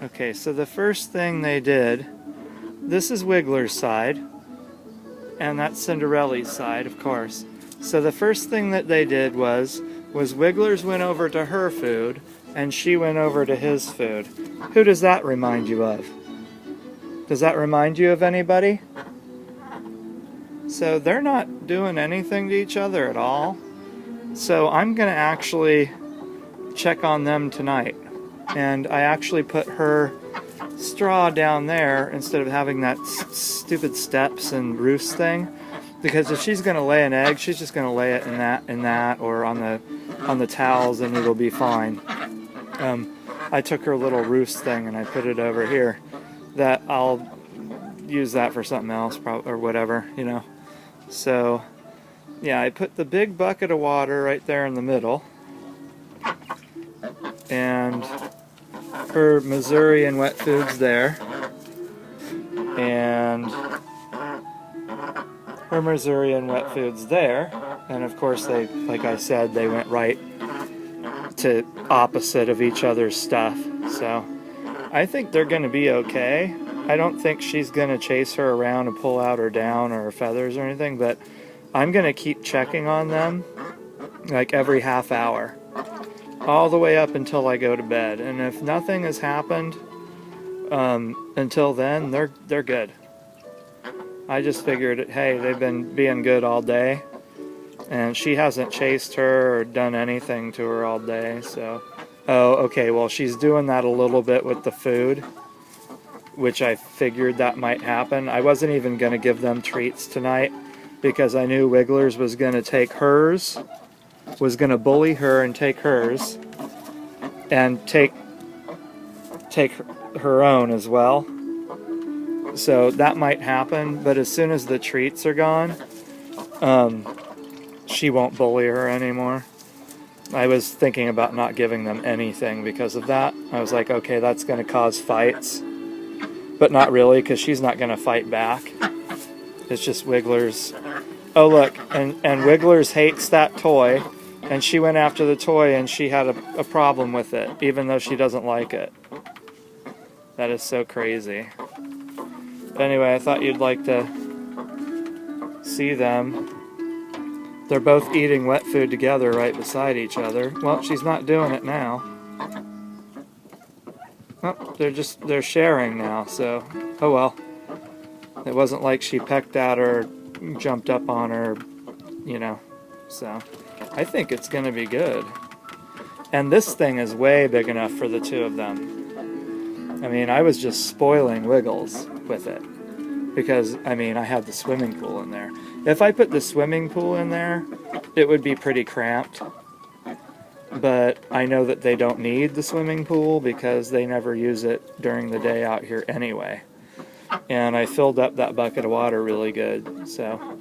Okay, so the first thing they did, this is Wiggler's side, and that's cinderelly's side, of course. So the first thing that they did was Wiggler's went over to her food, and she went over to his food. Who does that remind you of? Does that remind you of anybody? So they're not doing anything to each other at all. So I'm going to actually check on them tonight. And I actually put her straw down there instead of having that stupid steps and roofs thing. Because if she's going to lay an egg, she's just going to lay it in that or on the towels, and it'll be fine. I took her little roost thing and I put it over here. That I'll use that for something else, or whatever, you know. So, yeah, I put the big bucket of water right there in the middle, and her Missouri and wet foods there, and her Missouri and wet foods there, and of course they, like I said, they went right to opposite of each other's stuff. So I think they're going to be okay. I don't think she's going to chase her around and pull out her down or her feathers or anything, but I'm going to keep checking on them like every half hour, all the way up until I go to bed. And if nothing has happened until then, they're good. I just figured, hey, they've been being good all day, and she hasn't chased her or done anything to her all day. So, oh, okay, well, she's doing that a little bit with the food, which I figured that might happen. I wasn't even going to give them treats tonight because I knew Wigglers was going to take hers, was going to bully her and take hers, and take her own as well. So that might happen, but as soon as the treats are gone, she won't bully her anymore. I was thinking about not giving them anything because of that. I was like, okay, that's going to cause fights. But not really, because she's not going to fight back. It's just Wigglers. Oh, look, and Wigglers hates that toy, and she went after the toy, and she had a problem with it, even though she doesn't like it. That is so crazy. But anyway, I thought you'd like to see them. They're both eating wet food together right beside each other. Well, she's not doing it now. Oh, they're sharing now, so, oh well. It wasn't like she pecked at her, jumped up on her, you know, so I think it's going to be good. And this thing is way big enough for the two of them. I mean, I was just spoiling Wiggles with it because, I mean, I had the swimming pool in there. If I put the swimming pool in there, it would be pretty cramped. But I know that they don't need the swimming pool because they never use it during the day out here anyway. And I filled up that bucket of water really good. So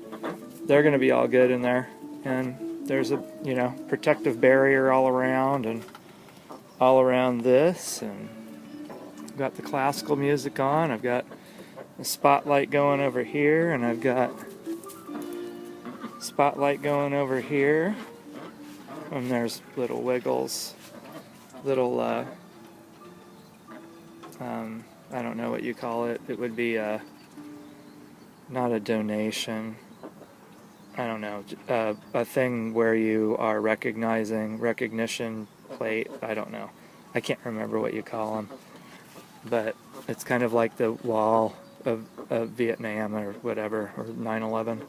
they're going to be all good in there. And there's a, you know, protective barrier all around and all around this. And I've got the classical music on. I've got a spotlight going over here. And I've got spotlight going over here. And there's little Wiggles, little, I don't know what you call it. It would be not a donation. I don't know. A thing where you are recognition plate. I don't know. I can't remember what you call them. But it's kind of like the wall of Vietnam or whatever, or 9/11.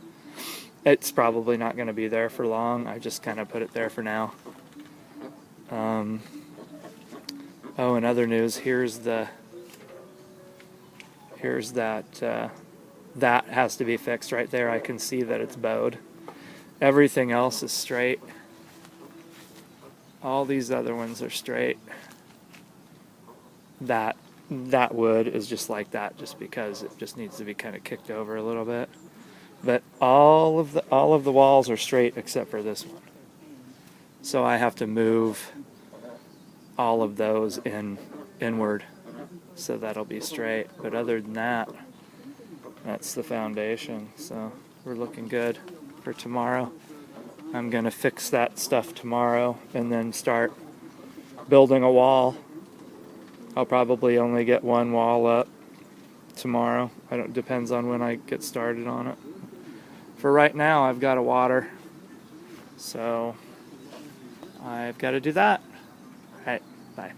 It's probably not going to be there for long. I just kind of put it there for now. Oh, in other news, here's that, that has to be fixed right there. I can see that it's bowed. Everything else is straight. All these other ones are straight. That wood is just like that, just because it just needs to be kind of kicked over a little bit. But all of the walls are straight except for this one. So I have to move all of those inward, so that'll be straight. But other than that, that's the foundation. So we're looking good for tomorrow. I'm gonna fix that stuff tomorrow and then start building a wall. I'll probably only get one wall up tomorrow. Depends on when I get started on it. For right now, I've got to water, so I've got to do that. All right, bye.